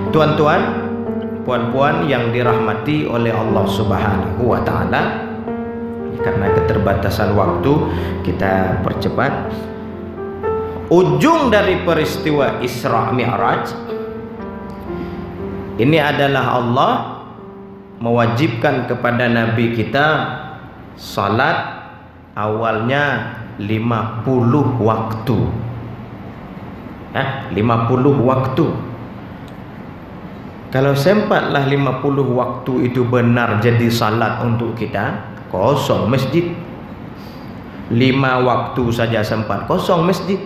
Tuan-tuan, puan-puan yang dirahmati oleh Allah Subhanahu wa taala, karena keterbatasan waktu kita percepat. Ujung dari peristiwa Isra Mi'raj ini adalah Allah mewajibkan kepada Nabi kita salat awalnya 50 waktu. 50 waktu. Kalau sempatlah 50 waktu itu benar jadi salat untuk kita, kosong masjid. 5 waktu saja sempat, kosong masjid.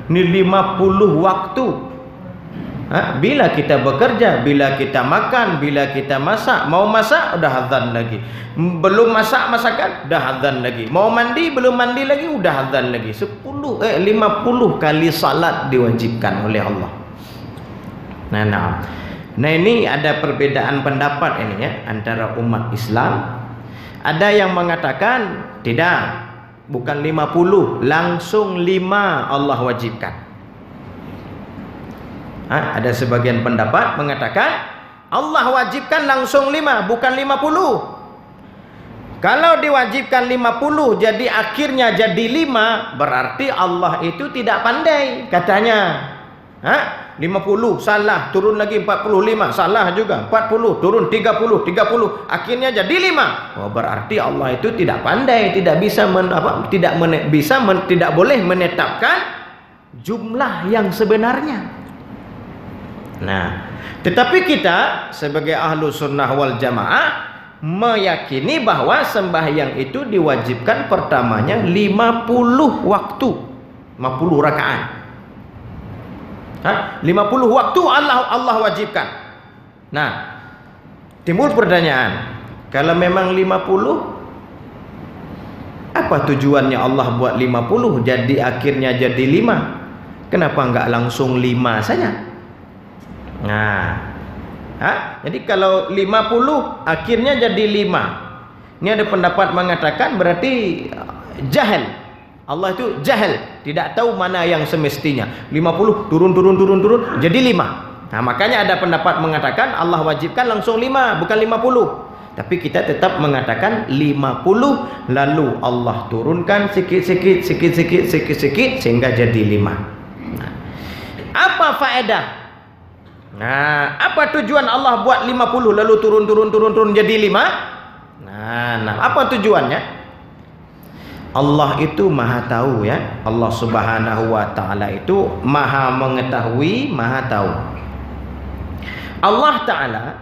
Ini 50 waktu. Bila kita bekerja, bila kita makan, bila kita masak, mau masak udah azan lagi, belum masak masakan udah azan lagi, mau mandi belum mandi lagi udah azan lagi. 50 kali salat diwajibkan oleh Allah. Nah ini ada perbedaan pendapat ini ya antara umat Islam. Ada yang mengatakan tidak, bukan 50, langsung 5 Allah wajibkan. Ada sebagian pendapat mengatakan Allah wajibkan langsung 5, bukan 50. Kalau diwajibkan 50 jadi akhirnya jadi 5, berarti Allah itu tidak pandai katanya. 50 salah, turun lagi 45, salah juga 40, turun 30, akhirnya jadi 5. Berarti Allah itu tidak pandai, tidak bisa tidak boleh menetapkan jumlah yang sebenarnya. Nah, tetapi kita sebagai ahlu sunnah wal jamaah meyakini bahwa sembahyang itu diwajibkan pertamanya 50 waktu, 50 rakaat. 50 waktu Allah wajibkan. Nah, timbul pertanyaan, kalau memang 50, apa tujuannya Allah buat 50 jadi akhirnya jadi 5? Kenapa enggak langsung 5 saja? Jadi kalau 50 akhirnya jadi 5. Ini ada pendapat mengatakan berarti jahil. Allah itu jahil, tidak tahu mana yang semestinya. 50 turun jadi 5. Makanya ada pendapat mengatakan Allah wajibkan langsung 5, bukan 50. Tapi kita tetap mengatakan 50 lalu Allah turunkan sikit-sikit sehingga jadi 5. Apa faedah? Apa tujuan Allah buat 50 lalu turun jadi 5? Apa tujuannya? Allah itu maha tahu ya. Allah Subhanahu wa ta'ala itu maha mengetahui, maha tahu. Allah ta'ala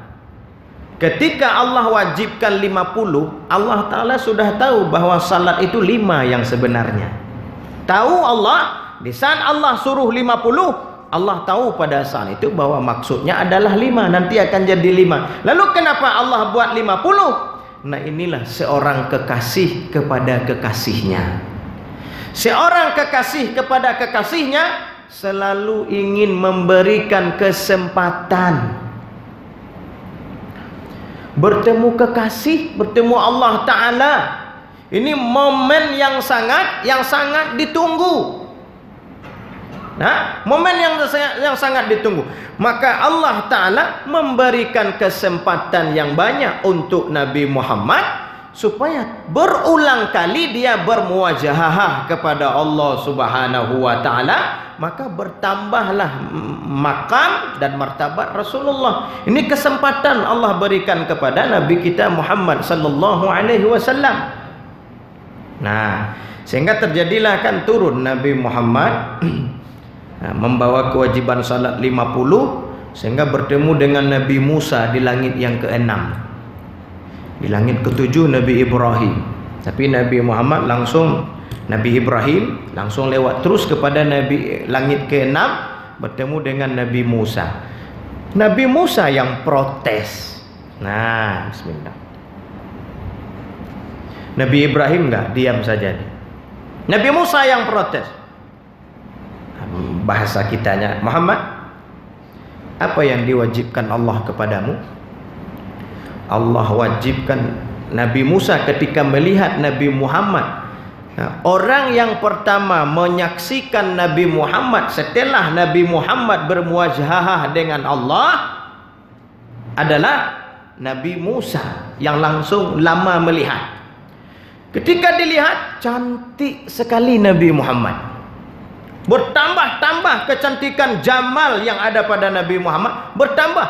ketika Allah wajibkan 50, Allah ta'ala sudah tahu bahwa salat itu 5 yang sebenarnya. Tahu Allah, di saat Allah suruh 50, Allah tahu pada saat itu bahwa maksudnya adalah 5, nanti akan jadi 5. Lalu kenapa Allah buat 50? Nah, inilah seorang kekasih kepada kekasihnya. Seorang kekasih kepada kekasihnya selalu ingin memberikan kesempatan. Bertemu kekasih, bertemu Allah Ta'ala, ini momen yang sangat ditunggu. Momen yang sangat ditunggu. Maka Allah Ta'ala memberikan kesempatan yang banyak untuk Nabi Muhammad supaya berulang kali dia bermuwajahah kepada Allah Subhanahu wa Ta'ala, maka bertambahlah makam dan martabat Rasulullah. Ini kesempatan Allah berikan kepada Nabi kita Muhammad sallallahu alaihi wasallam. Sehingga terjadilah kan turun Nabi Muhammad membawa kewajiban salat 50, sehingga bertemu dengan Nabi Musa di langit yang ke-6. Di langit ke-7 Nabi Ibrahim. Tapi Nabi Muhammad Nabi Ibrahim langsung lewat terus kepada langit ke-6, bertemu dengan Nabi Musa. Nabi Musa yang protes. Bismillah. Nabi Ibrahim enggak, diam saja. Nabi Musa yang protes. Bahasa kitanya, Muhammad, apa yang diwajibkan Allah kepadamu? Allah wajibkan Nabi Musa ketika melihat Nabi Muhammad Nah, orang yang pertama menyaksikan Nabi Muhammad setelah Nabi Muhammad bermuajahah dengan Allah adalah Nabi Musa yang langsung lama melihat. Ketika dilihat, cantik sekali Nabi Muhammad. Bertambah-tambah kecantikan jamal yang ada pada Nabi Muhammad, bertambah.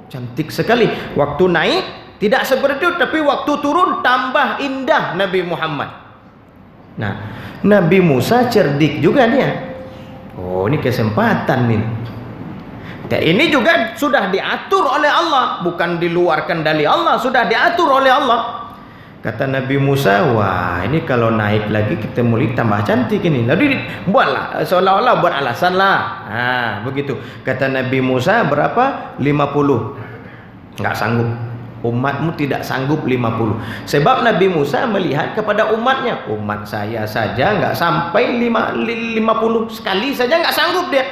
Cantik sekali. Waktu naik tidak seperti itu, tapi waktu turun tambah indah Nabi Muhammad. Nah, Nabi Musa cerdik juga dia. Ini kesempatan nih. Dan ini juga sudah diatur oleh Allah, bukan di luar kendali Allah, sudah diatur oleh Allah. Kata Nabi Musa, wah ini kalau naik lagi kita mulai tambah cantik ini. Lalu buatlah, seolah-olah buat alasan lah. Begitu. Kata Nabi Musa, berapa? 50. Nggak sanggup. Umatmu tidak sanggup 50. Sebab Nabi Musa melihat kepada umatnya. Umat saya saja nggak sampai 50. Sekali saja nggak sanggup dia.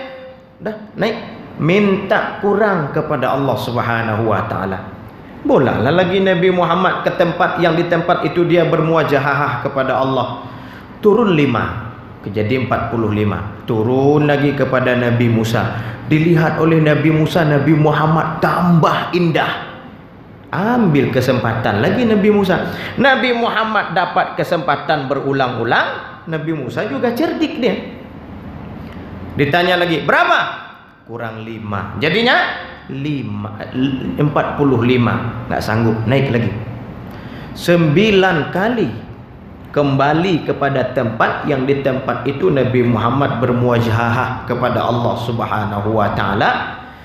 Dah naik. Minta kurang kepada Allah Subhanahu wa ta'ala. Bolehlah lagi Nabi Muhammad ke tempat yang di tempat itu dia bermuajahah kepada Allah. Turun 5, jadi 45. Turun lagi kepada Nabi Musa. Dilihat oleh Nabi Musa, Nabi Muhammad tambah indah. Ambil kesempatan lagi Nabi Musa. Nabi Muhammad dapat kesempatan berulang-ulang. Nabi Musa juga cerdik dia. Ditanya lagi, berapa? Kurang 5. Jadinya 45. Nggak sanggup, naik lagi 9 kali kembali kepada tempat yang di tempat itu Nabi Muhammad bermuajahah kepada Allah Subhanahu wa ta'ala,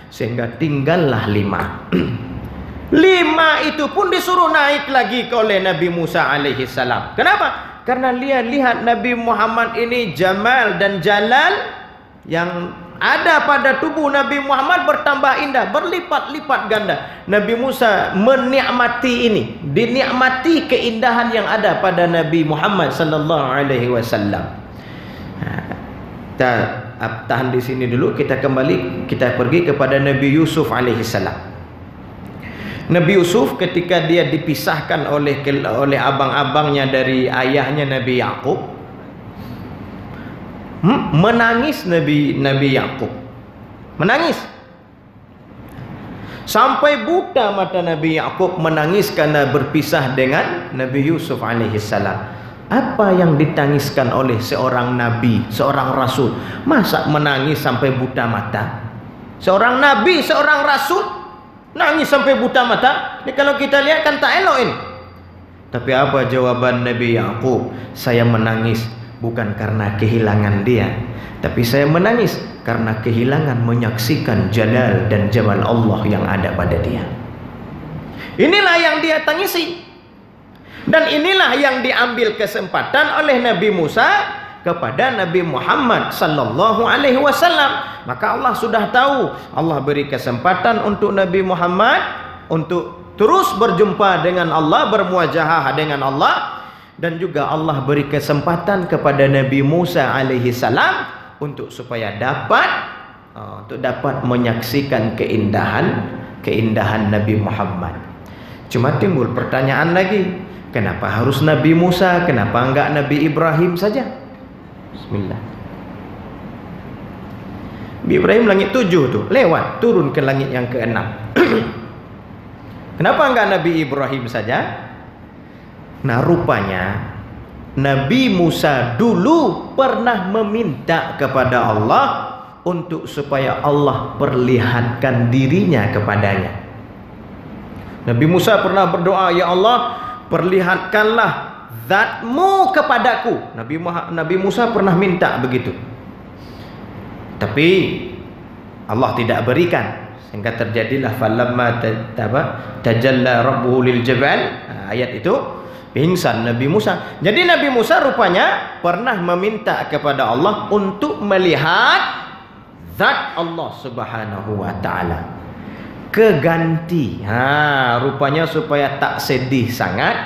sehingga tinggallah 5. 5 itu pun disuruh naik lagi oleh Nabi Musa alaihi salam. Kenapa? Karena lihat Nabi Muhammad ini jamal dan jalal yang ada pada tubuh Nabi Muhammad bertambah indah, berlipat-lipat ganda. Nabi Musa menikmati ini, dinikmati keindahan yang ada pada Nabi Muhammad sallallahu alaihi wasallam. Tahan di sini dulu, kita kembali, kita pergi kepada Nabi Yusuf alaihi salam. Nabi Yusuf ketika dia dipisahkan oleh abang-abangnya dari ayahnya Nabi Yakub, menangis Nabi Yakub, menangis sampai buta mata Nabi Yakub, menangis karena berpisah dengan Nabi Yusuf alaihi salam. Apa yang ditangiskan oleh seorang nabi, seorang rasul? Masa menangis sampai buta mata? Seorang nabi, seorang rasul nangis sampai buta mata? Ini kalau kita lihat kan tak elok ini. Tapi apa jawaban Nabi Yakub? Saya menangis bukan karena kehilangan dia, tapi saya menangis karena kehilangan menyaksikan jalal dan jamal Allah yang ada pada dia. Inilah yang dia tangisi. Dan inilah yang diambil kesempatan oleh Nabi Musa kepada Nabi Muhammad sallallahu alaihi wasallam. Maka Allah sudah tahu, Allah beri kesempatan untuk Nabi Muhammad untuk terus berjumpa dengan Allah, bermuajahah dengan Allah. Dan juga Allah beri kesempatan kepada Nabi Musa alaihi salam untuk supaya dapat menyaksikan keindahan Nabi Muhammad. Cuma timbul pertanyaan lagi, kenapa harus Nabi Musa? Kenapa enggak Nabi Ibrahim saja? Bismillah. Nabi Ibrahim langit 7 tuh, lewat, turun ke langit yang ke-6. Kenapa enggak Nabi Ibrahim saja? Nah, rupanya Nabi Musa dulu pernah meminta kepada Allah untuk supaya Allah perlihatkan dirinya kepadanya. Nabi Musa pernah berdoa, ya Allah, perlihatkanlah zatmu kepadaku. Nabi Musa pernah minta begitu. Tapi Allah tidak berikan, sehingga terjadilah falamma tajalla rabbuhu lil jabal. Ayat itu pingsan Nabi Musa. Jadi Nabi Musa rupanya pernah meminta kepada Allah untuk melihat zat Allah Subhanahu wa ta'ala. Keganti, rupanya supaya tak sedih sangat,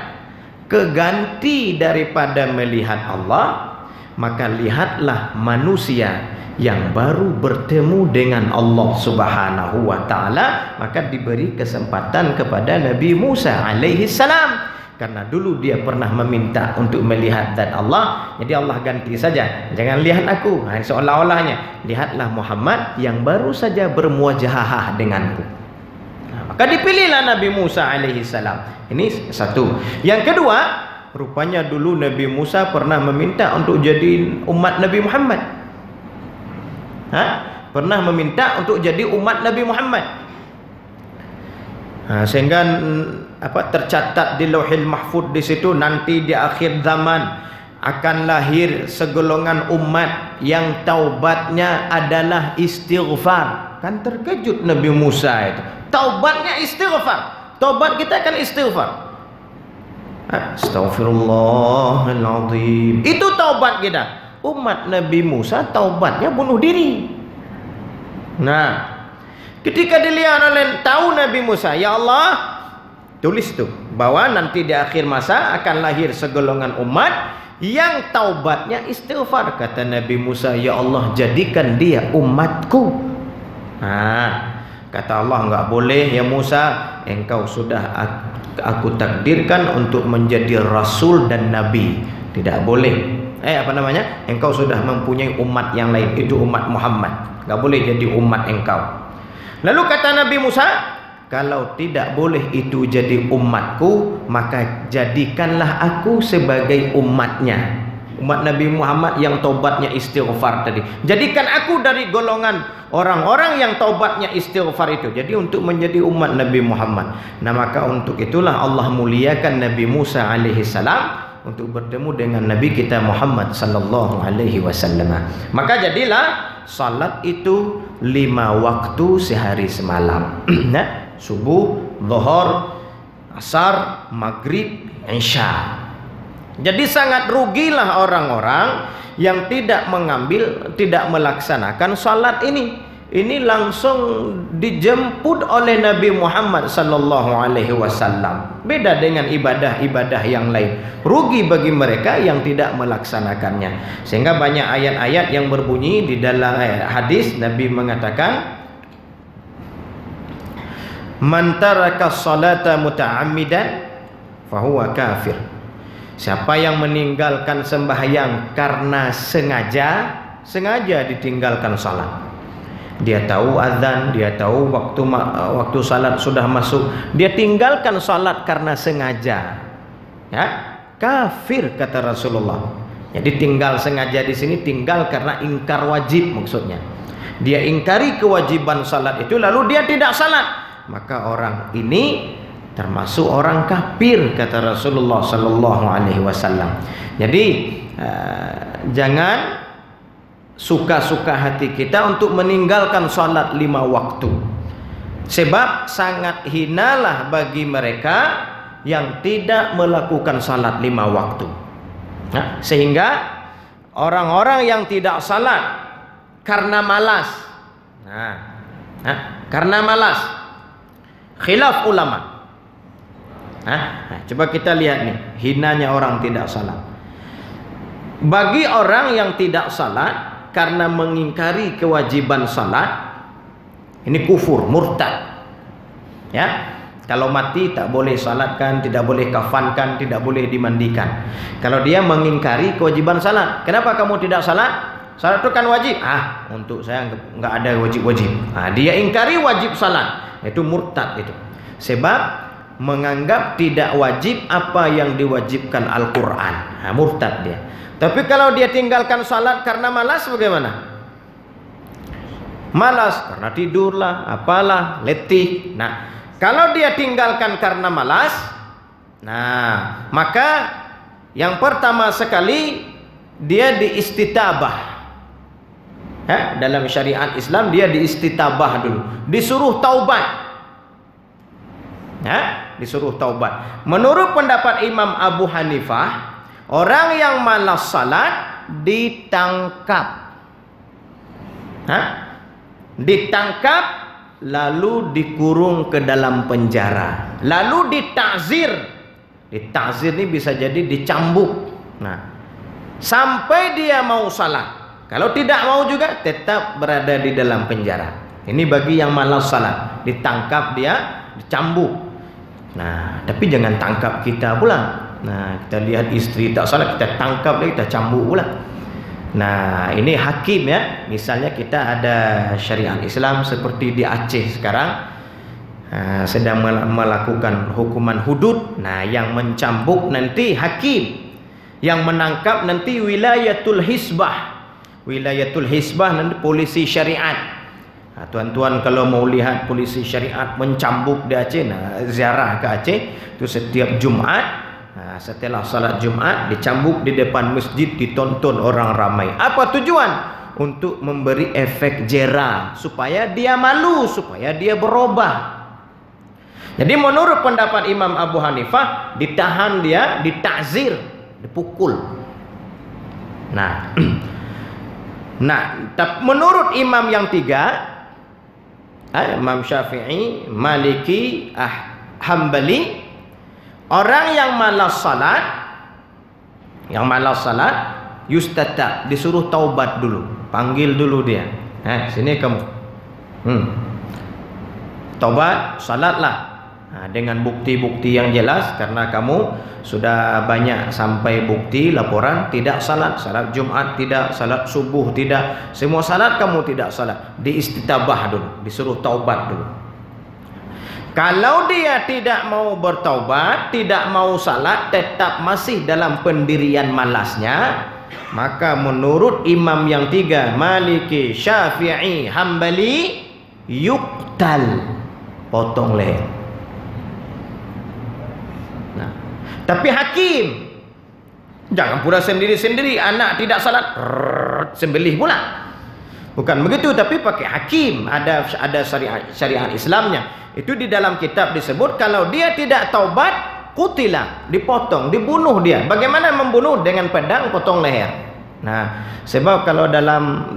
keganti daripada melihat Allah, maka lihatlah manusia yang baru bertemu dengan Allah Subhanahu wa ta'ala. Maka diberi kesempatan kepada Nabi Musa alaihi salam. Karena dulu dia pernah meminta untuk melihat zat Allah, jadi Allah ganti saja. Jangan lihat aku, seolah-olahnya lihatlah Muhammad yang baru saja bermuajahah denganku. Maka dipilihlah Nabi Musa alaihi salam. Ini satu. Yang kedua, rupanya dulu Nabi Musa pernah meminta untuk jadi umat Nabi Muhammad. Pernah meminta untuk jadi umat Nabi Muhammad. Sehingga tercatat di Lauhil Mahfuz di situ, nanti di akhir zaman akan lahir segolongan umat yang taubatnya adalah istighfar. Kan terkejut Nabi Musa itu. Taubatnya istighfar. Taubat kita kan istighfar. Astaghfirullahaladzim. Itu taubat kita. Umat Nabi Musa taubatnya bunuh diri. Nah, ketika dilihat oleh tahu Nabi Musa, ya Allah, tulis tuh bahwa nanti di akhir masa akan lahir segolongan umat yang taubatnya istighfar. Kata Nabi Musa, ya Allah, jadikan dia umatku. Kata Allah, enggak boleh ya Musa, engkau sudah aku takdirkan untuk menjadi rasul dan nabi. Tidak boleh. Engkau sudah mempunyai umat yang lain, itu umat Muhammad. Enggak boleh jadi umat engkau. Lalu kata Nabi Musa, kalau tidak boleh itu jadi umatku, maka jadikanlah aku sebagai umatnya. Umat Nabi Muhammad yang taubatnya istighfar tadi. Jadikan aku dari golongan orang-orang yang taubatnya istighfar itu. Jadi untuk menjadi umat Nabi Muhammad. Nah, maka untuk itulah Allah muliakan Nabi Musa alaihi salam untuk bertemu dengan Nabi kita Muhammad sallallahu alaihi wasallam. Maka jadilah salat itu 5 waktu sehari semalam. Subuh, zuhur, asar, maghrib, isya. Jadi sangat rugilah orang-orang yang tidak melaksanakan salat ini. Ini langsung dijemput oleh Nabi Muhammad sallallahu alaihi wasallam. Beda dengan ibadah-ibadah yang lain. Rugi bagi mereka yang tidak melaksanakannya. Sehingga banyak ayat-ayat yang berbunyi di dalam hadis Nabi mengatakan, man taraka salata muta'ammidan fahuwa kafir. Siapa yang meninggalkan sembahyang karena sengaja ditinggalkan salat. Dia tahu azan, dia tahu waktu salat sudah masuk, dia tinggalkan salat karena sengaja. Ya, kafir kata Rasulullah. Jadi tinggal sengaja di sini tinggal karena ingkar wajib maksudnya. Dia ingkari kewajiban salat itu lalu dia tidak salat, maka orang ini termasuk orang kafir kata Rasulullah sallallahu alaihi wasallam. Jadi jangan suka-suka hati kita untuk meninggalkan salat 5 waktu. Sebab sangat hinalah bagi mereka yang tidak melakukan salat 5 waktu. Sehingga orang-orang yang tidak salat karena malas. Karena malas. Khilaf ulama. Coba kita lihat nih, hinanya orang tidak salat. Bagi orang yang tidak salat karena mengingkari kewajiban salat, ini kufur, murtad. Ya, kalau mati tak boleh salatkan, tidak boleh kafankan, tidak boleh dimandikan. Kalau dia mengingkari kewajiban salat, kenapa kamu tidak salat? Salat itu kan wajib. Untuk saya enggak ada wajib-wajib. Dia ingkari wajib salat, itu murtad itu. Sebab menganggap tidak wajib apa yang diwajibkan Al-Quran. Murtad dia. Tapi kalau dia tinggalkan salat karena malas, bagaimana? Malas karena tidurlah, apalah, letih. Nah, kalau dia tinggalkan karena malas, maka yang pertama sekali dia diistitabah. Dalam syariat Islam dia diistitabah dulu, disuruh taubat. Disuruh taubat. Menurut pendapat Imam Abu Hanifah, orang yang malas salat ditangkap. Ditangkap lalu dikurung ke dalam penjara. Lalu ditakzir. Ditakzir ini bisa jadi dicambuk. Sampai dia mau salat. Kalau tidak mau juga tetap berada di dalam penjara. Ini bagi yang malas salat. Ditangkap dia, dicambuk. Nah, tapi jangan tangkap kita pula. Nah, kita lihat istri tak salat, kita tangkap dia, kita cambuk pula. Nah, ini hakim ya. Misalnya kita ada syariat Islam seperti di Aceh sekarang, sedang melakukan hukuman hudud. Nah, yang mencambuk nanti hakim, yang menangkap nanti wilayatul hisbah. Wilayatul hisbah nanti polisi syariat. Tuan-tuan kalau mau lihat polisi syariat mencambuk di Aceh, ziarah ke Aceh itu setiap Jumat. Setelah salat Jumat dicambuk di depan masjid, ditonton orang ramai. Apa tujuan? Untuk memberi efek jera supaya dia malu, supaya dia berubah. Jadi menurut pendapat Imam Abu Hanifah, ditahan dia, ditakzir, dipukul. Nah, menurut imam yang tiga, Imam Syafi'i, Maliki, Hambali, orang yang malas salat, yustata, disuruh taubat dulu, panggil dulu dia. Sini kamu, taubat, salatlah. Dengan bukti-bukti yang jelas, karena kamu sudah banyak sampai bukti laporan tidak salat, salat Jumat tidak, salat subuh tidak, semua salat kamu tidak salat, diistitabah dulu, disuruh taubat dulu. Kalau dia tidak mau bertaubat, tidak mau salat, tetap masih dalam pendirian malasnya, maka menurut imam yang tiga, Maliki, Syafi'i, Hambali, yuktal, potong leher. Tapi hakim jangan pula sendiri-sendiri, anak tidak salat sembelih pula. Bukan begitu, tapi pakai hakim. Ada syariat Islamnya. Itu di dalam kitab disebut kalau dia tidak taubat, kutilah, dipotong, dibunuh dia. Bagaimana membunuh? Dengan pedang potong leher. Nah, sebab kalau dalam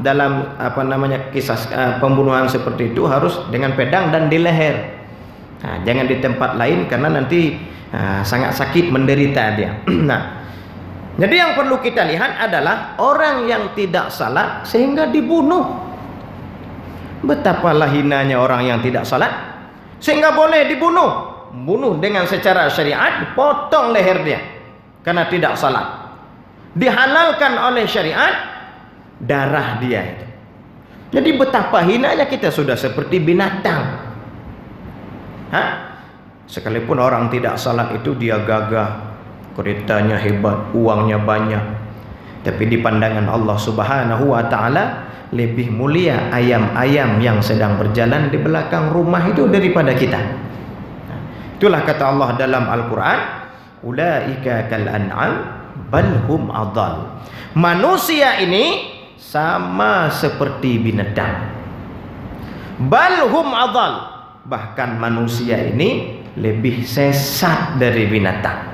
kisah pembunuhan seperti itu harus dengan pedang dan di leher. Nah, jangan di tempat lain karena nanti sangat sakit, menderita dia. Nah, jadi yang perlu kita lihat adalah orang yang tidak salat sehingga dibunuh. Betapalah hinanya orang yang tidak salat sehingga boleh dibunuh. Bunuh dengan secara syariat, dipotong leher dia karena tidak salat. Dihalalkan oleh syariat darah dia itu. Jadi betapa hinanya kita, sudah seperti binatang. Sekalipun orang tidak salat itu dia gagah, keretanya hebat, uangnya banyak, tapi di pandangan Allah Subhanahu wa taala lebih mulia ayam-ayam yang sedang berjalan di belakang rumah itu daripada kita. Itulah kata Allah dalam Al-Quran, ulaika kal an'am bal hum adall. Manusia ini sama seperti binatang. Bal hum adall, bahkan manusia ini lebih sesat dari binatang.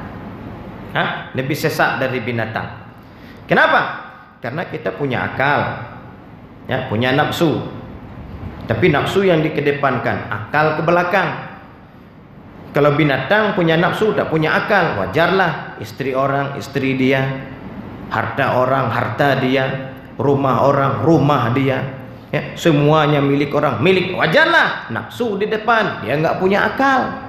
Lebih sesat dari binatang. Kenapa? Karena kita punya akal, ya, punya nafsu. Tapi nafsu yang dikedepankan, akal ke belakang. Kalau binatang punya nafsu, tak punya akal, wajarlah. Istri orang, istri dia. Harta orang, harta dia. Rumah orang, rumah dia. Ya, semuanya milik orang, milik. Wajarlah, nafsu di depan, dia enggak punya akal.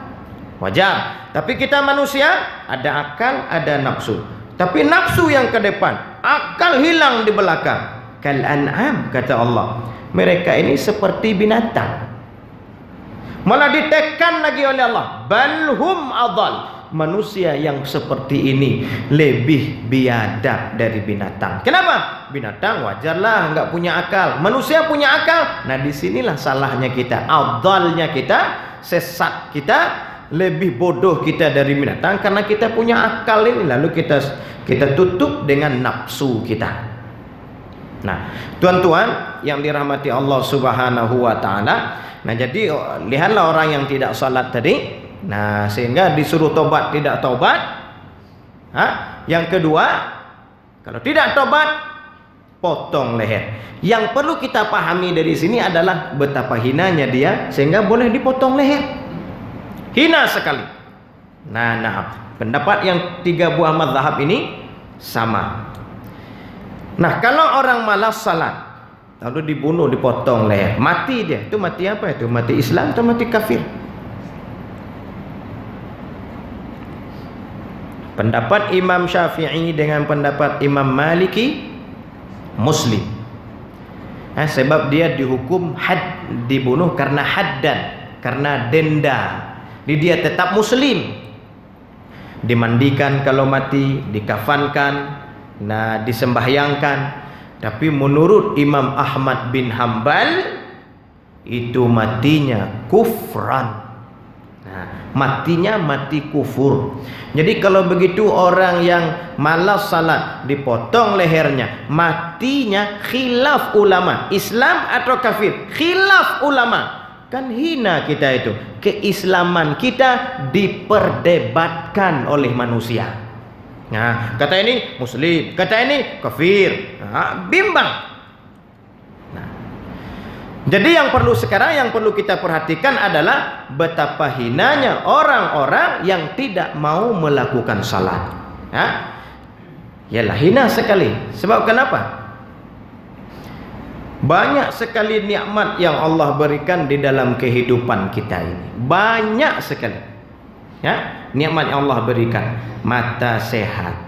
Wajar. Tapi kita manusia ada akal, ada nafsu. Tapi nafsu yang ke depan, akal hilang di belakang. Kal an'am, kata Allah. Mereka ini seperti binatang. Malah ditekan lagi oleh Allah, balhum adall. Manusia yang seperti ini lebih biadab dari binatang. Kenapa? Binatang wajarlah enggak punya akal. Manusia punya akal. Nah, disinilah salahnya kita, adalnya kita, sesat kita, lebih bodoh kita dari binatang karena kita punya akal ini, lalu kita tutup dengan nafsu kita. Nah, tuan-tuan yang dirahmati Allah Subhanahu wa taala, nah jadi lihatlah orang yang tidak salat tadi, nah sehingga disuruh tobat tidak tobat. Yang kedua, kalau tidak tobat potong leher. Yang perlu kita pahami dari sini adalah betapa hinanya dia sehingga boleh dipotong leher. Hina sekali. Nah, pendapat yang tiga buah mazhab ini sama. Nah, kalau orang malas salat lalu dibunuh, dipotong leher, mati dia. Itu mati apa itu? Mati Islam atau mati kafir? Pendapat Imam Syafi'i dengan pendapat Imam Maliki Muslim. Sebab dia dihukum had, dibunuh karena haddan, karena denda. Dia tetap Muslim. Dimandikan kalau mati, dikafankan, disembahyangkan. Tapi menurut Imam Ahmad bin Hanbal, itu matinya kufran. Matinya mati kufur. Jadi kalau begitu orang yang malas salat, dipotong lehernya, matinya khilaf ulama, Islam atau kafir, khilaf ulama. Kan hina kita itu. Keislaman kita diperdebatkan oleh manusia. Kata ini muslim, kata ini kafir. Bimbang. Jadi yang perlu sekarang, yang perlu kita perhatikan adalah betapa hinanya orang-orang yang tidak mau melakukan salat. Yalah, hina sekali. Sebab kenapa? Banyak sekali nikmat yang Allah berikan di dalam kehidupan kita ini. Banyak sekali. Nikmat yang Allah berikan. Mata sehat.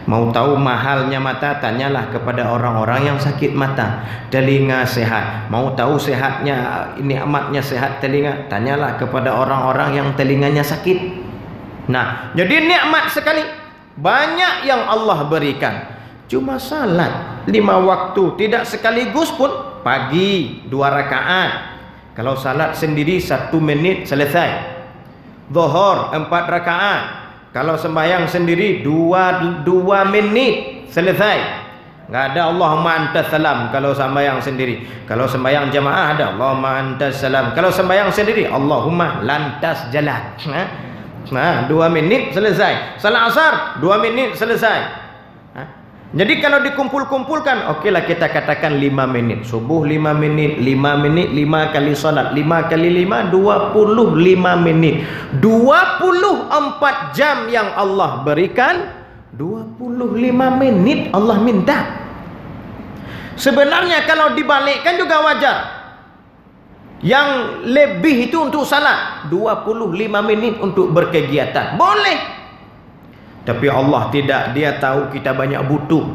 Mau tahu mahalnya mata, tanyalah kepada orang-orang yang sakit mata. Telinga sehat. Mau tahu sehatnya, nikmatnya sehat telinga, tanyalah kepada orang-orang yang telinganya sakit. Jadi nikmat sekali. Banyak yang Allah berikan. Cuma salat 5 waktu tidak sekaligus pun. Pagi 2 rakaat. Kalau salat sendiri 1 menit selesai. Zuhur 4 rakaat. Kalau sembahyang sendiri 2 menit selesai. Enggak ada Allahumma antas salam kalau sembahyang sendiri. Kalau sembahyang jamaah ada Allahumma antas salam. Kalau sembahyang sendiri Allahumma lantas jalan. 2 menit selesai. Salat asar 2 menit selesai. Jadi kalau dikumpul-kumpulkan, okeylah kita katakan 5 menit. Subuh 5 menit, 5 menit, 5 kali salat, 5 kali 5, 25 menit. 24 jam yang Allah berikan, 25 menit Allah minta. Sebenarnya kalau dibalikkan juga wajar. Yang lebih itu untuk salat, 25 menit untuk berkegiatan. Boleh. Tapi Allah tidak. Dia tahu kita banyak butuh.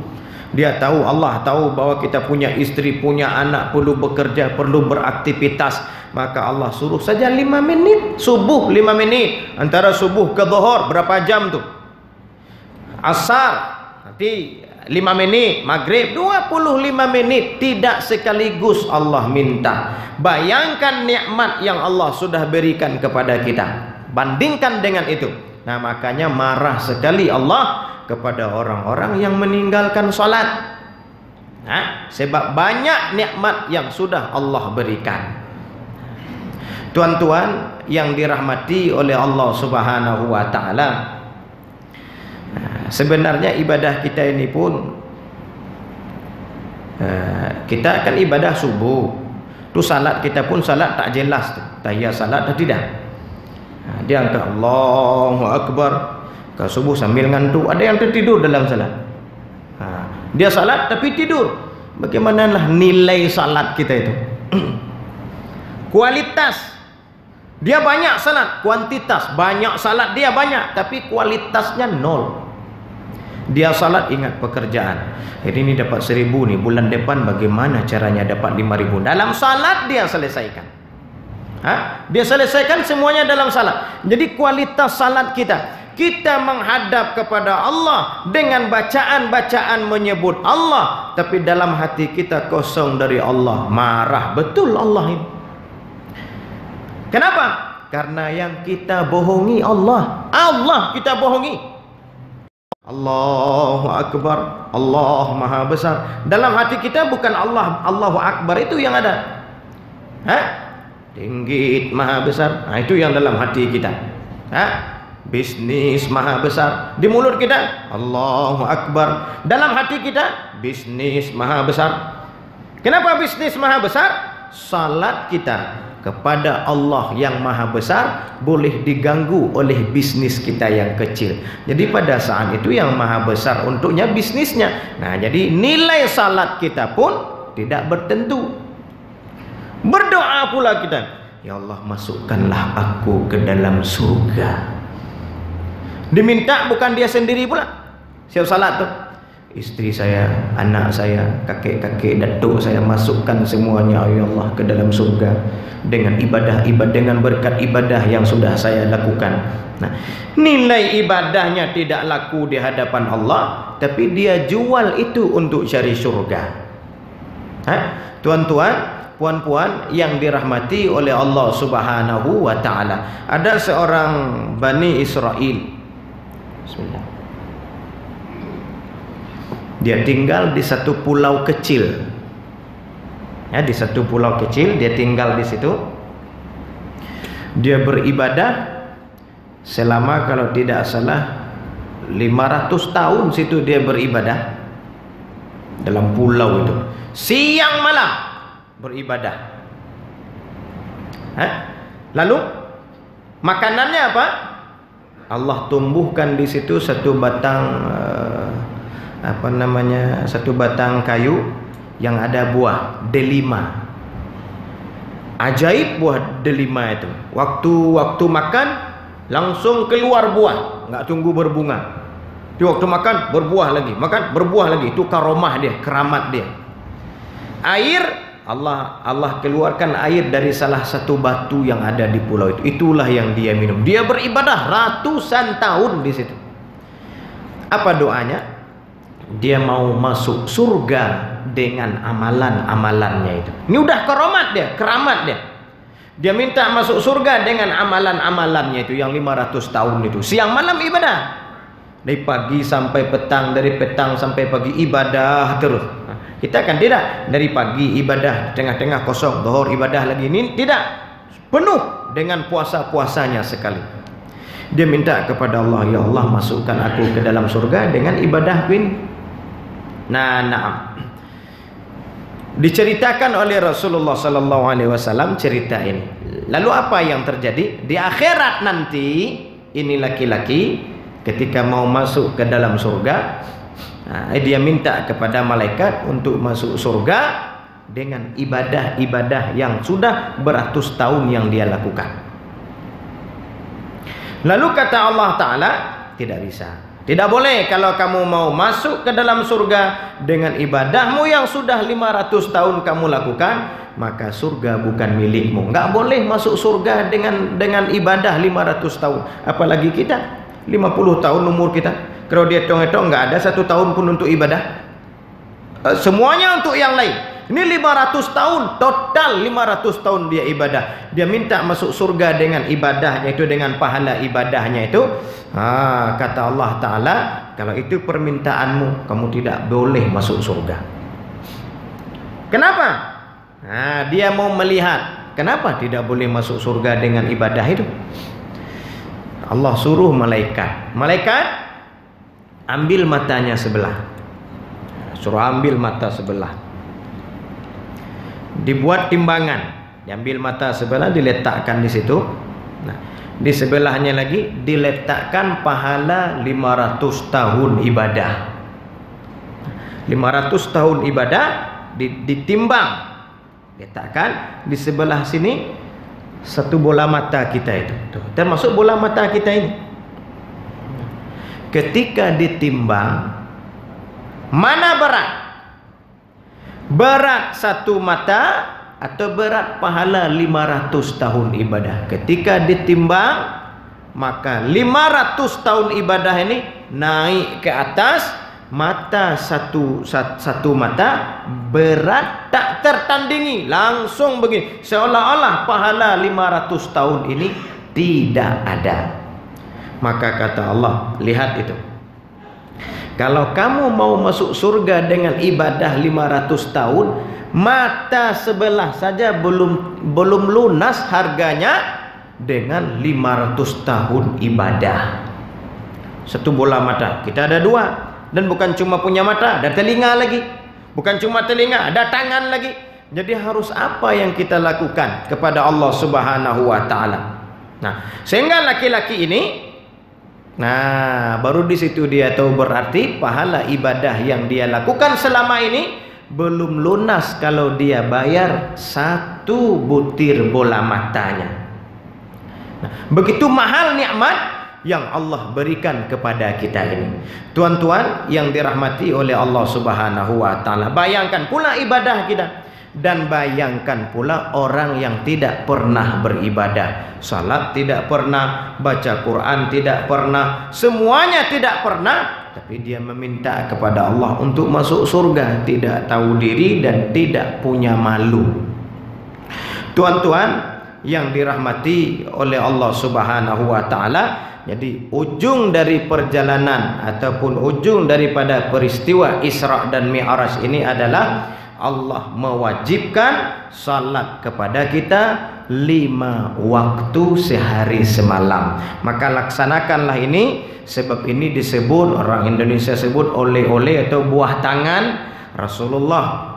Dia tahu, Allah tahu bahwa kita punya istri, punya anak, perlu bekerja, perlu beraktivitas. Maka Allah suruh saja 5 menit. Subuh 5 menit. Antara subuh ke zuhur berapa jam tu? Asar nanti 5 menit. Maghrib 25 menit. Tidak sekaligus Allah minta. Bayangkan nikmat yang Allah sudah berikan kepada kita. Bandingkan dengan itu. Makanya marah sekali Allah kepada orang-orang yang meninggalkan salat. Sebab banyak nikmat yang sudah Allah berikan. Tuan-tuan yang dirahmati oleh Allah Subhanahu wa taala, sebenarnya ibadah kita ini pun, kita akan ibadah subuh. Tu salat kita pun salat tak jelas tu. Tahiyat salat atau tidak? Dia angkat Allahu Akbar ke subuh sambil ngantuk. Ada yang tertidur dalam salat. Dia salat tapi tidur. Bagaimanalah nilai salat kita itu? Kualitas. Dia banyak salat, kuantitas banyak salat dia banyak, tapi kualitasnya nol. Dia salat ingat pekerjaan. Hari ini dapat 1000 nih, bulan depan bagaimana caranya dapat 5000. Dalam salat dia selesaikan. Dia selesaikan semuanya dalam salat. Jadi kualitas salat kita menghadap kepada Allah dengan bacaan-bacaan menyebut Allah, tapi dalam hati kita kosong dari Allah. Marah betul Allah ini. Kenapa? Karena yang kita bohongi Allah. Allah kita bohongi. Allahu Akbar, Allah Maha Besar. Dalam hati kita bukan Allah, Allahu Akbar itu yang ada. Tinggi Maha Besar. Itu yang dalam hati kita. Bisnis Maha Besar. Di mulut kita Allahu Akbar. Dalam hati kita bisnis Maha Besar. Kenapa bisnis Maha Besar? Salat kita kepada Allah yang Maha Besar boleh diganggu oleh bisnis kita yang kecil. Jadi pada saat itu yang Maha Besar untuknya bisnisnya. Jadi nilai salat kita pun tidak bertentu. Berdoa pula kita, ya Allah masukkanlah aku ke dalam surga. Diminta bukan dia sendiri pula. Siap salat tu, isteri saya, anak saya, kakek-kakek, datuk saya, masukkan semuanya ya Allah ke dalam surga dengan ibadah-ibadah, dengan berkat ibadah yang sudah saya lakukan. Nah, nilai ibadahnya tidak laku di hadapan Allah, tapi dia jual itu untuk cari surga. Tuan-tuan, puan-puan yang dirahmati oleh Allah Subhanahu wa taala. Ada seorang Bani Israel. Bismillah. Dia tinggal di satu pulau kecil. Ya, di satu pulau kecil dia tinggal di situ. Dia beribadah selama kalau tidak salah 500 tahun situ dia beribadah dalam pulau itu. Siang malam beribadah. Lalu makanannya apa? Allah tumbuhkan di situ satu batang satu batang kayu yang ada buah delima. Ajaib buah delima itu. Waktu makan langsung keluar buah, enggak tunggu berbunga. Di waktu makan berbuah lagi, makan berbuah lagi. Itu karomah dia, keramat dia. Air Allah keluarkan air dari salah satu batu yang ada di pulau itu. Itulah yang dia minum. Dia beribadah ratusan tahun di situ. Apa doanya? Dia mau masuk surga dengan amalan-amalannya itu. Ini udah keramat dia, keramat dia. Dia minta masuk surga dengan amalan-amalannya itu yang 500 tahun itu. Siang malam ibadah. Dari pagi sampai petang, dari petang sampai pagi ibadah terus. Kita kan tidak, dari pagi ibadah, tengah-tengah kosong, zuhur ibadah lagi. Ini tidak, penuh dengan puasa-puasanya sekali. Dia minta kepada Allah, ya Allah masukkan aku ke dalam surga dengan ibadah ini. Nah, diceritakan oleh Rasulullah sallallahu alaihi wasallam cerita ini. Lalu apa yang terjadi di akhirat nanti? Ini laki-laki ketika mau masuk ke dalam surga, dia minta kepada malaikat untuk masuk surga dengan ibadah-ibadah yang sudah beratus tahun yang dia lakukan. Lalu kata Allah Ta'ala, tidak bisa. Tidak boleh kalau kamu mau masuk ke dalam surga dengan ibadahmu yang sudah 500 tahun kamu lakukan, maka surga bukan milikmu. Enggak boleh masuk surga dengan ibadah 500 tahun. Apalagi kita 50 tahun umur kita. Kalau dia hitung-hitung enggak ada 1 tahun pun untuk ibadah. Semuanya untuk yang lain. Ini 500 tahun, total 500 tahun dia ibadah. Dia minta masuk surga dengan ibadahnya itu, dengan pahala ibadahnya itu. Kata Allah Ta'ala, kalau itu permintaanmu, kamu tidak boleh masuk surga. Kenapa? Dia mau melihat, kenapa tidak boleh masuk surga dengan ibadah itu. Allah suruh malaikat, ambil matanya sebelah. Suruh ambil mata sebelah. Dibuat timbangan, diambil mata sebelah, diletakkan di situ. Nah, di sebelahnya lagi diletakkan pahala 500 tahun ibadah. 500 tahun ibadah ditimbang, letakkan di sebelah sini satu bola mata kita itu. Termasuk bola mata kita ini. Ketika ditimbang, mana berat? Berat satu mata atau berat pahala 500 tahun ibadah? Ketika ditimbang, maka 500 tahun ibadah ini naik ke atas. Mata satu mata berat tak tertandingi, langsung begini, seolah-olah pahala 500 tahun ini tidak ada. Maka kata Allah, lihat itu, kalau kamu mau masuk surga dengan ibadah 500 tahun, mata sebelah saja belum lunas harganya dengan 500 tahun ibadah. Satu bola mata, kita ada dua. Dan bukan cuma punya mata, ada telinga lagi. Bukan cuma telinga, ada tangan lagi. Jadi harus apa yang kita lakukan kepada Allah Subhanahu wa Ta'ala. Nah, sehingga laki-laki ini, baru di situ dia tahu berarti pahala ibadah yang dia lakukan selama ini belum lunas kalau dia bayar satu butir bola matanya. Nah, begitu mahal nikmat yang Allah berikan kepada kita ini. Tuan-tuan yang dirahmati oleh Allah Subhanahu wa taala, bayangkan pula ibadah kita. Dan bayangkan pula orang yang tidak pernah beribadah. Salat tidak pernah, baca Quran tidak pernah, semuanya tidak pernah, tapi dia meminta kepada Allah untuk masuk surga, tidak tahu diri dan tidak punya malu. Tuan-tuan yang dirahmati oleh Allah Subhanahu wa taala, jadi ujung dari perjalanan ataupun ujung daripada peristiwa Isra dan Mi'raj ini adalah Allah mewajibkan salat kepada kita 5 waktu sehari semalam. Maka laksanakanlah ini, sebab ini disebut, orang Indonesia sebut oleh-oleh atau buah tangan Rasulullah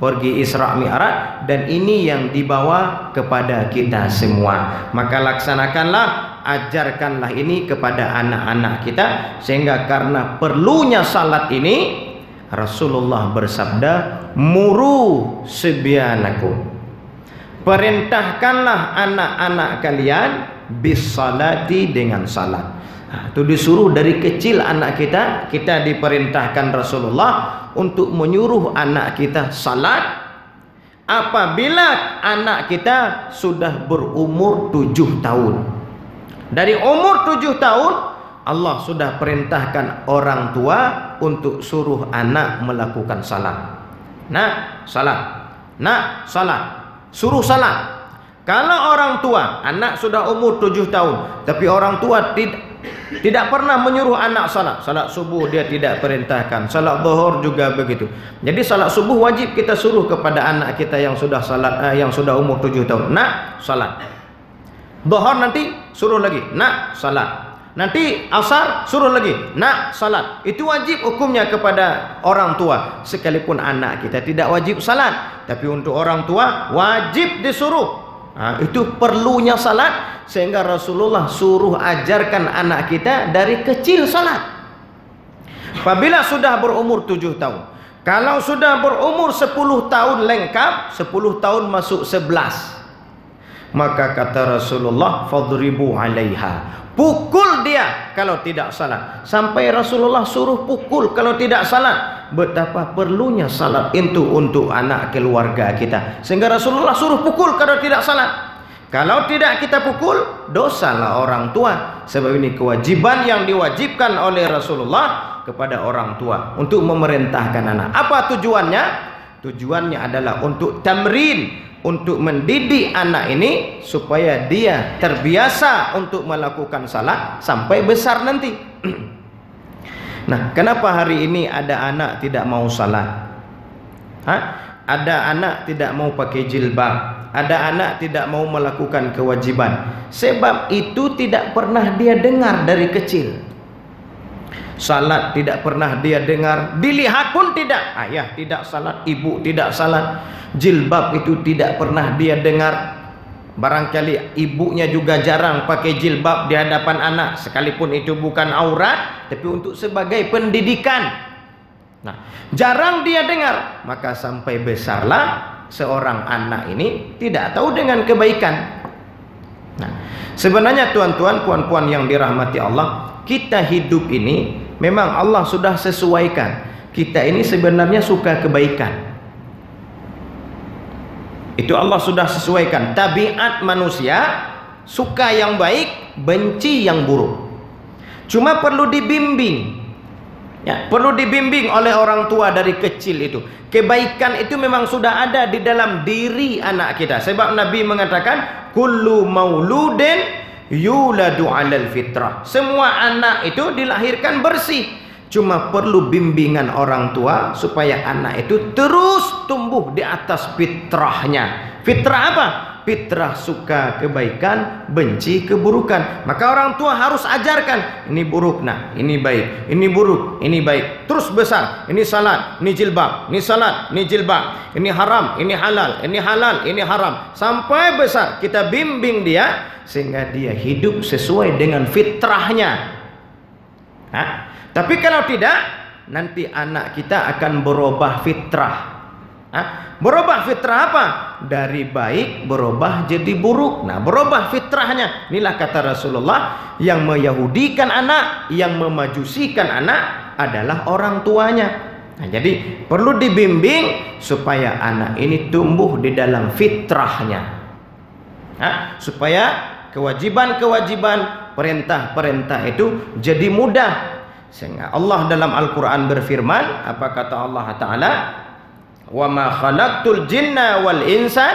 pergi Isra Mi'raj, dan ini yang dibawa kepada kita semua. Maka laksanakanlah, ajarkanlah ini kepada anak-anak kita, sehingga karena perlunya salat ini Rasulullah bersabda, muru sibyanakum, perintahkanlah anak-anak kalian bisalati, dengan salat. Itu disuruh dari kecil anak kita. Kita diperintahkan Rasulullah untuk menyuruh anak kita salat apabila anak kita sudah berumur 7 tahun. Dari umur 7 tahun Allah sudah perintahkan orang tua untuk suruh anak melakukan salat. Nak, salat. Nak, salat. Suruh salat. Kalau orang tua, anak sudah umur 7 tahun, tapi orang tua tidak pernah menyuruh anak salat. Salat subuh dia tidak perintahkan, salat zuhur juga begitu. Jadi salat subuh wajib kita suruh kepada anak kita yang sudah salat, yang sudah umur 7 tahun. Nak, salat. Zuhur nanti suruh lagi, nak, salat. Nanti asar suruh lagi, nak, salat. Itu wajib hukumnya kepada orang tua. Sekalipun anak kita tidak wajib salat, tapi untuk orang tua wajib disuruh. Itu perlunya salat, sehingga Rasulullah suruh ajarkan anak kita dari kecil salat. Apabila sudah berumur 7 tahun. Kalau sudah berumur 10 tahun lengkap, 10 tahun masuk 11, maka kata Rasulullah, fadribu 'alaiha, pukul dia kalau tidak salat. Sampai Rasulullah suruh pukul kalau tidak salat. Betapa perlunya salat itu untuk anak keluarga kita, sehingga Rasulullah suruh pukul kalau tidak salat. Kalau tidak kita pukul, dosalah orang tua. Sebab ini kewajiban yang diwajibkan oleh Rasulullah kepada orang tua untuk memerintahkan anak. Apa tujuannya? Tujuannya adalah untuk tamrin, untuk mendidik anak ini supaya dia terbiasa untuk melakukan salat sampai besar nanti. Nah, kenapa hari ini ada anak tidak mau salat? Ada anak tidak mau pakai jilbab, ada anak tidak mau melakukan kewajiban. Sebab itu tidak pernah dia dengar dari kecil. Salat tidak pernah dia dengar, dilihat pun tidak. Ayah tidak salat, ibu tidak salat. Jilbab itu tidak pernah dia dengar. Barangkali ibunya juga jarang pakai jilbab di hadapan anak, sekalipun itu bukan aurat, tapi untuk sebagai pendidikan. Nah, jarang dia dengar. Maka sampai besarlah seorang anak ini tidak tahu dengan kebaikan. Nah, sebenarnya tuan-tuan, puan-puan yang dirahmati Allah, kita hidup ini memang Allah sudah sesuaikan. Kita ini sebenarnya suka kebaikan. Itu Allah sudah sesuaikan. Tabiat manusia suka yang baik, benci yang buruk. Cuma perlu dibimbing. Ya, perlu dibimbing oleh orang tua dari kecil itu. Kebaikan itu memang sudah ada di dalam diri anak kita. Sebab Nabi mengatakan, kullu mauludin yuladu 'alal fitrah. Semua anak itu dilahirkan bersih. Cuma perlu bimbingan orang tua supaya anak itu terus tumbuh di atas fitrahnya. Fitrah apa? Fitrah suka kebaikan, benci keburukan. Maka orang tua harus ajarkan, ini buruk nak, ini baik, ini buruk, ini baik. Terus besar, ini salat, ini jilbab, ini salat, ini jilbab, ini haram, ini halal, ini halal, ini haram. Sampai besar kita bimbing dia sehingga dia hidup sesuai dengan fitrahnya. Tapi kalau tidak, nanti anak kita akan berubah fitrah. Berubah fitrah apa? Dari baik berubah jadi buruk. Nah, berubah fitrahnya. Inilah kata Rasulullah, yang meyahudikan anak, yang memajusikan anak adalah orang tuanya. Nah, jadi perlu dibimbing supaya anak ini tumbuh di dalam fitrahnya. Supaya kewajiban-kewajiban, perintah-perintah itu jadi mudah. Sehingga Allah dalam Al-Quran berfirman, apa kata Allah Ta'ala? Wa ma khalaqtul jinna wal insa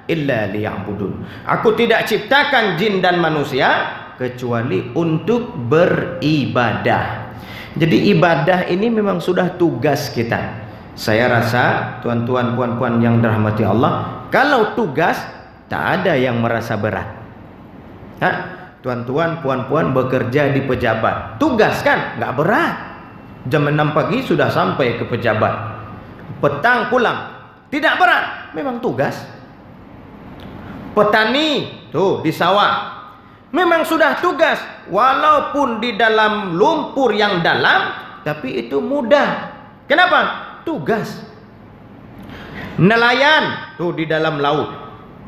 illa liya'budun. Aku tidak ciptakan jin dan manusia kecuali untuk beribadah. Jadi ibadah ini memang sudah tugas kita. Saya rasa tuan-tuan puan-puan yang dirahmati Allah, kalau tugas tak ada yang merasa berat. Tuan-tuan puan-puan bekerja di pejabat, tugas kan nggak berat. Jam 6 pagi sudah sampai ke pejabat, petang pulang, tidak berat, memang tugas. Petani tuh di sawah, memang sudah tugas, walaupun di dalam lumpur yang dalam, tapi itu mudah. Kenapa? Tugas. Nelayan tuh di dalam laut,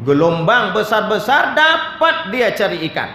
gelombang besar-besar dapat dia cari ikan,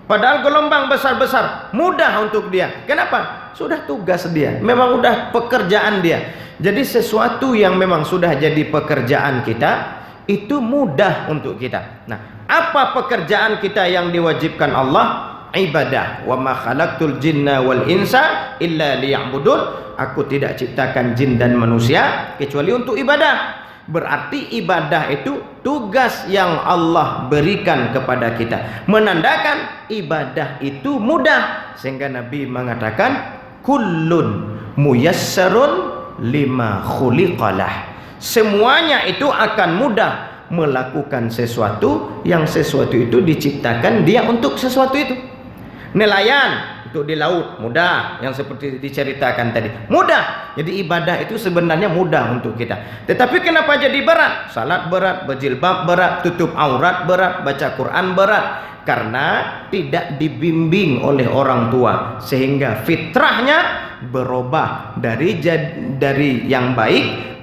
padahal gelombang besar-besar mudah untuk dia. Kenapa? Sudah tugas dia, memang udah pekerjaan dia. Jadi sesuatu yang memang sudah jadi pekerjaan kita, itu mudah untuk kita. Nah, apa pekerjaan kita yang diwajibkan Allah? Ibadah. Wa ma khalaqtul jinna wal insa illa liya'budun. Aku tidak ciptakan jin dan manusia kecuali untuk ibadah. Berarti ibadah itu tugas yang Allah berikan kepada kita, menandakan ibadah itu mudah. Sehingga Nabi mengatakan, kullun muyassarun lima khuliqalah. Semuanya itu akan mudah melakukan sesuatu yang sesuatu itu diciptakan dia untuk sesuatu itu. Nelayan untuk di laut mudah, yang seperti diceritakan tadi mudah. Jadi ibadah itu sebenarnya mudah untuk kita. Tetapi kenapa jadi berat? Salat berat, berjilbab berat, tutup aurat berat, baca Quran berat. Karena tidak dibimbing oleh orang tua, sehingga fitrahnya berubah dari yang baik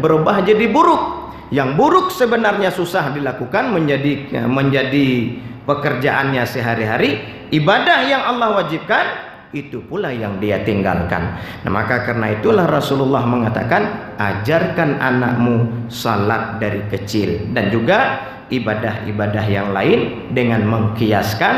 berubah jadi buruk. Yang buruk sebenarnya susah dilakukan, menjadi pekerjaannya sehari-hari. Ibadah yang Allah wajibkan itu pula yang dia tinggalkan. Nah, maka karena itulah Rasulullah mengatakan, ajarkan anakmu salat dari kecil, dan juga ibadah-ibadah yang lain dengan mengkiaskan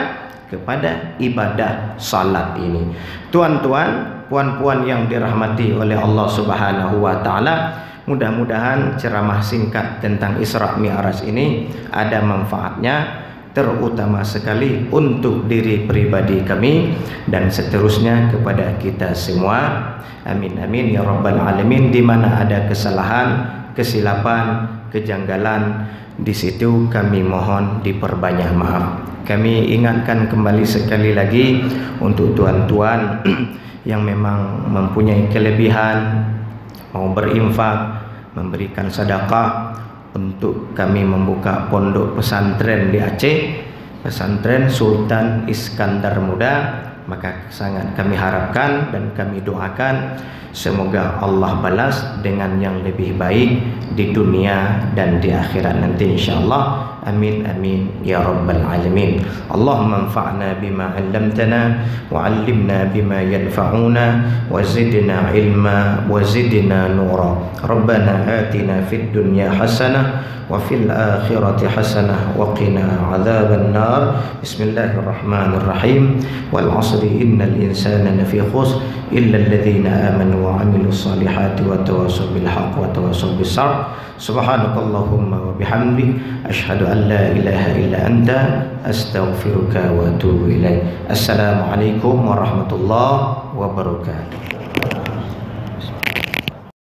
kepada ibadah salat ini. Tuan-tuan, puan-puan yang dirahmati oleh Allah Subhanahu wa taala, mudah-mudahan ceramah singkat tentang Isra Mi'raj ini ada manfaatnya, terutama sekali untuk diri pribadi kami dan seterusnya kepada kita semua. Amin amin ya rabbal alamin. Di mana ada kesalahan, kesilapan, kejanggalan, di situ kami mohon diperbanyak maaf. Kami ingatkan kembali sekali lagi untuk tuan-tuan yang memang mempunyai kelebihan, mau berinfak, memberikan sedekah, untuk kami membuka pondok pesantren di Aceh, pesantren Sultan Iskandar Muda. Maka sangat kami harapkan dan kami doakan semoga Allah balas dengan yang lebih baik di dunia dan di akhirat nanti insyaallah. Amin amin ya rabbal alamin. Allahumma anfa'na bima 'allamtana wa 'allimna bima yanfa'una wa zidna ilma wa zidna nura. Rabbana atina fid dunya hasanah wa fil akhirati hasanah wa qina 'adzaban nar. Bismillahirrahmanirrahim. Wal 'asri innal insana lafi khusr illa alladhina amanu wa 'amilus solihati wa tawassaw bil haqqi wa tawassaw bis sabr. Subhanakallahumma wa bihamdik asyhadu an la ilaha illa anta astaghfiruka wa atubu ilaik. Assalamualaikum warahmatullahi wabarakatuh.